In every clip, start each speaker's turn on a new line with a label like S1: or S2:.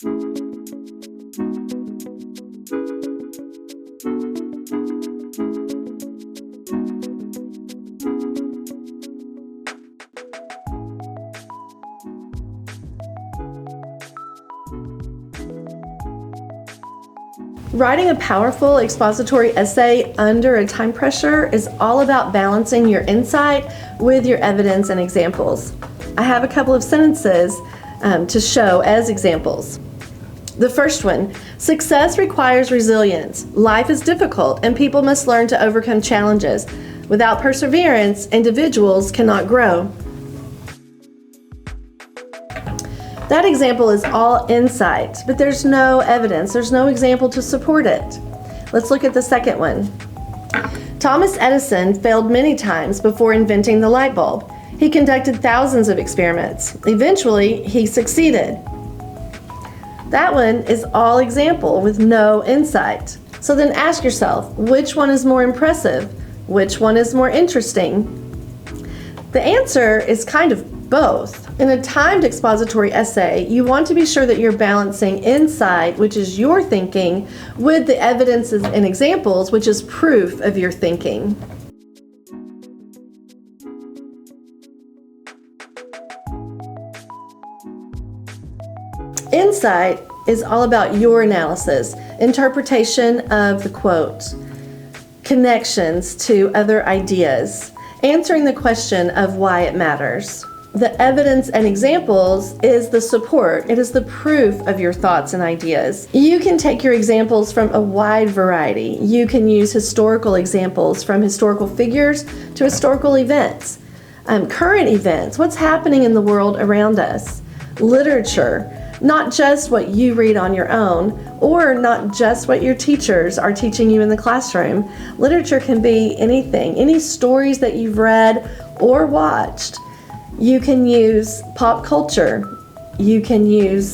S1: Writing a powerful expository essay under a time pressure is all about balancing your insight with your evidence and examples. I have a couple of sentences to show as examples. The first one, success requires resilience. Life is difficult and people must learn to overcome challenges. Without perseverance, individuals cannot grow. That example is all insight, but there's no evidence, there's no example to support it. Let's look at the second one. Thomas Edison failed many times before inventing the light bulb. He conducted thousands of experiments. Eventually, he succeeded. That one is all example with no insight. So then ask yourself, which one is more impressive? Which one is more interesting? The answer is kind of both. In a timed expository essay, you want to be sure that you're balancing insight, which is your thinking, with the evidences and examples, which is proof of your thinking. Insight is all about your analysis, interpretation of the quote, connections to other ideas, answering the question of why it matters. The evidence and examples is the support. It is the proof of your thoughts and ideas. You can take your examples from a wide variety. You can use historical examples from historical figures to historical events, current events, what's happening in the world around us, literature, not just what you read on your own or not just what your teachers are teaching you in the classroom. Literature can be anything, any stories that you've read or watched. You can use pop culture. You can use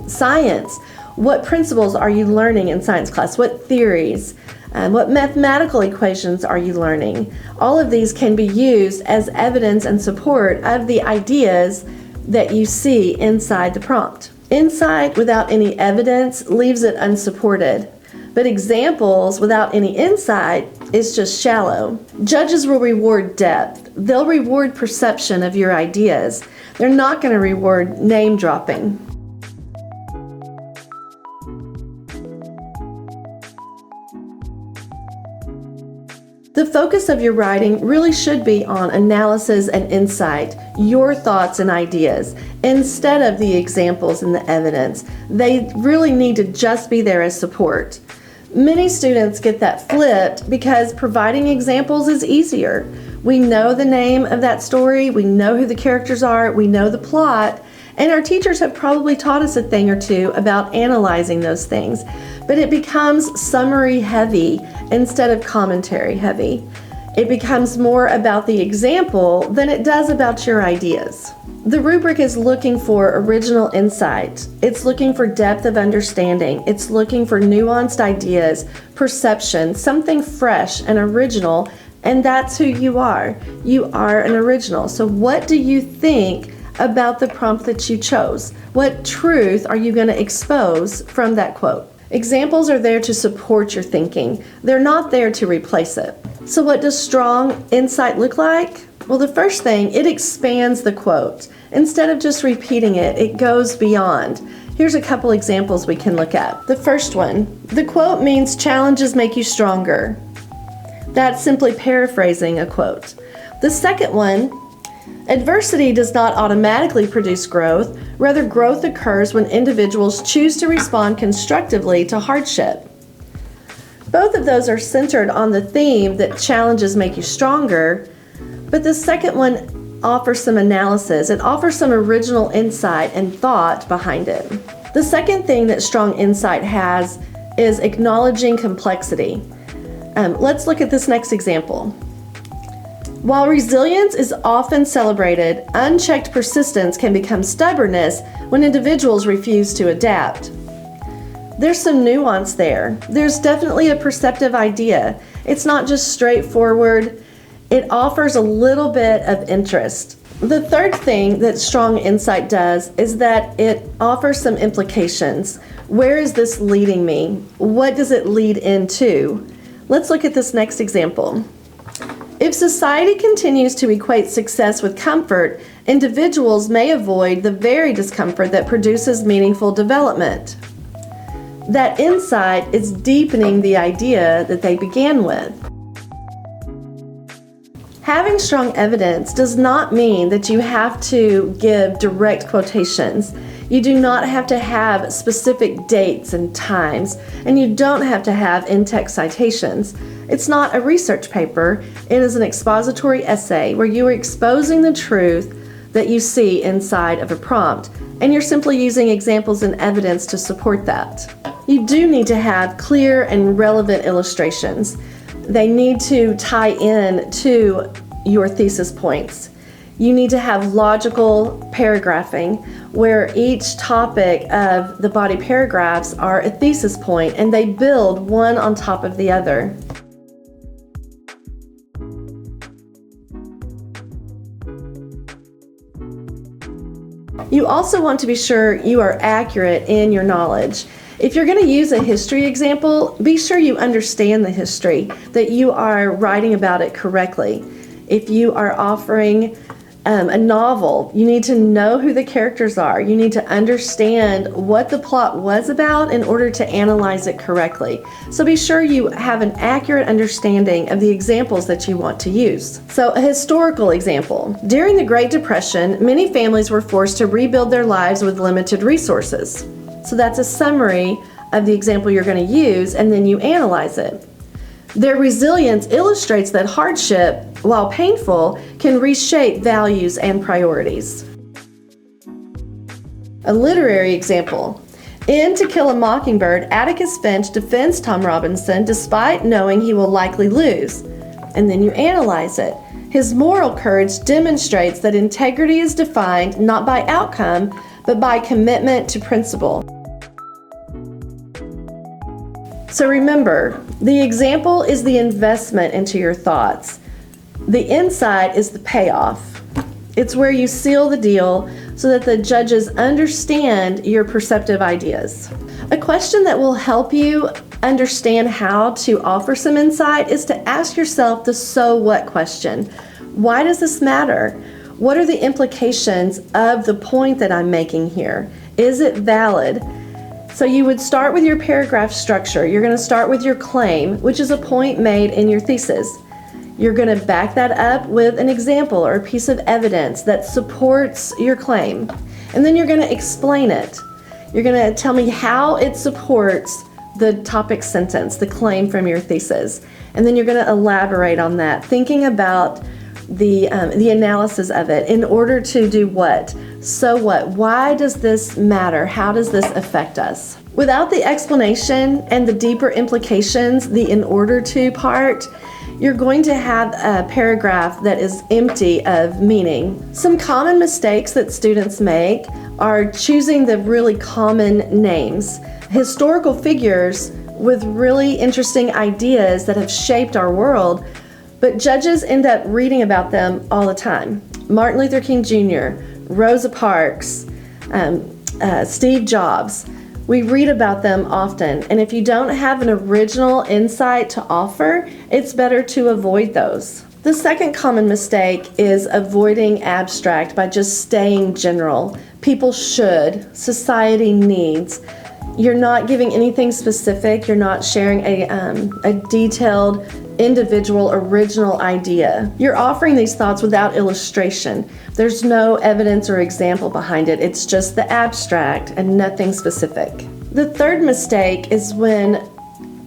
S1: science. What principles are you learning in science class? What theories? What mathematical equations are you learning? All of these can be used as evidence and support of the ideas that you see inside the prompt. Insight without any evidence leaves it unsupported, but examples without any insight is just shallow. Judges will reward depth. They'll reward perception of your ideas. They're not going to reward name dropping. The focus of your writing really should be on analysis and insight, your thoughts and ideas, instead of the examples and the evidence. They really need to just be there as support. Many students get that flipped because providing examples is easier. We know the name of that story, we know who the characters are, we know the plot, and our teachers have probably taught us a thing or two about analyzing those things. But it becomes summary heavy instead of commentary heavy. It becomes more about the example than it does about your ideas. The rubric is looking for original insight. It's looking for depth of understanding. It's looking for nuanced ideas, perception, something fresh and original, and that's who you are. You are an original. So what do you think about the prompt that you chose? What truth are you going to expose from that quote? Examples are there to support your thinking. They're not there to replace it. So what does strong insight look like? Well, the first thing, it expands the quote. Instead of just repeating it, it goes beyond. Here's a couple examples we can look at. The first one, the quote means challenges make you stronger. That's simply paraphrasing a quote. The second one, adversity does not automatically produce growth. Rather, growth occurs when individuals choose to respond constructively to hardship. Both of those are centered on the theme that challenges make you stronger, but the second one offers some analysis. It offers some original insight and thought behind it. The second thing that strong insight has is acknowledging complexity. Let's look at this next example. While resilience is often celebrated, unchecked persistence can become stubbornness when individuals refuse to adapt. There's some nuance there. There's definitely a perceptive idea. It's not just straightforward. It offers a little bit of interest. The third thing that strong insight does is that it offers some implications. Where is this leading me? What does it lead into? Let's look at this next example. If society continues to equate success with comfort, individuals may avoid the very discomfort that produces meaningful development. That insight is deepening the idea that they began with. Having strong evidence does not mean that you have to give direct quotations. You do not have to have specific dates and times, and you don't have to have in-text citations. It's not a research paper. It is an expository essay where you are exposing the truth that you see inside of a prompt, and you're simply using examples and evidence to support that. You do need to have clear and relevant illustrations. They need to tie in to your thesis points. You need to have logical paragraphing where each topic of the body paragraphs are a thesis point and they build one on top of the other. You also want to be sure you are accurate in your knowledge. If you're going to use a history example, be sure you understand the history, that you are writing about it correctly. If you are offering a novel, you need to know who the characters are. You need to understand what the plot was about in order to analyze it correctly. So be sure you have an accurate understanding of the examples that you want to use. So a historical example. During the Great Depression, many families were forced to rebuild their lives with limited resources. So that's a summary of the example you're going to use, and then you analyze it. Their resilience illustrates that hardship, while painful, can reshape values and priorities. A literary example. In To Kill a Mockingbird, Atticus Finch defends Tom Robinson despite knowing he will likely lose. And then you analyze it. His moral courage demonstrates that integrity is defined not by outcome, but by commitment to principle. So remember, the example is the investment into your thoughts. The insight is the payoff. It's where you seal the deal so that the judges understand your perceptive ideas. A question that will help you understand how to offer some insight is to ask yourself the so what question. Why does this matter? What are the implications of the point that I'm making here? Is it valid? So you would start with your paragraph structure. You're going to start with your claim, which is a point made in your thesis. You're going to back that up with an example or a piece of evidence that supports your claim. And then you're going to explain it. You're going to tell me how it supports the topic sentence, the claim from your thesis. And then you're going to elaborate on that, thinking about the analysis of it in order to do what? So what? Why does this matter? How does this affect us? Without the explanation and the deeper implications, the in order to part, you're going to have a paragraph that is empty of meaning. Some common mistakes that students make are choosing the really common names, historical figures with really interesting ideas that have shaped our world, but judges end up reading about them all the time. Martin Luther King Jr., Rosa Parks, Steve Jobs. We read about them often, and if you don't have an original insight to offer, it's better to avoid those. The second common mistake is avoiding abstract by just staying general. People should, society needs. You're not giving anything specific. You're not sharing a detailed, individual, original idea. You're offering these thoughts without illustration. There's no evidence or example behind it. It's just the abstract and nothing specific. The third mistake is when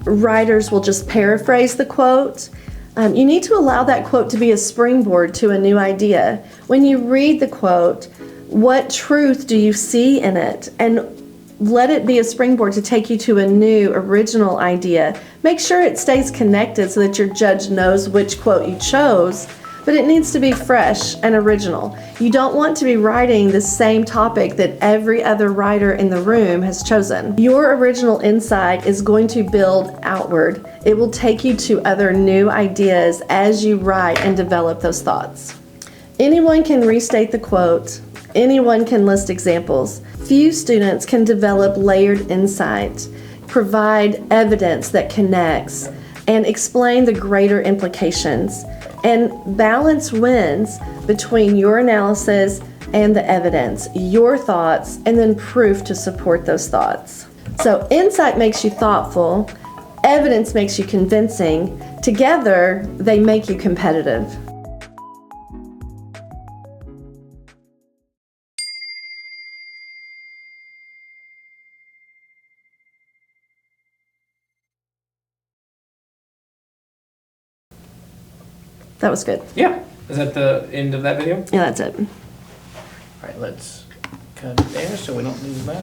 S1: writers will just paraphrase the quote. You need to allow that quote to be a springboard to a new idea. When you read the quote, what truth do you see in it? And let it be a springboard to take you to a new, original idea. Make sure it stays connected so that your judge knows which quote you chose, but it needs to be fresh and original. You don't want to be writing the same topic that every other writer in the room has chosen. Your original insight is going to build outward. It will take you to other new ideas as you write and develop those thoughts. Anyone can restate the quote. Anyone can list examples. Few students can develop layered insight, provide evidence that connects, and explain the greater implications. And balance wins between your analysis and the evidence, your thoughts, and then proof to support those thoughts. So insight makes you thoughtful, evidence makes you convincing. Together, they make you competitive. That was good.
S2: Yeah. Is that the end of that video?
S1: Yeah, that's it.
S2: All right, let's cut it there so we don't lose that.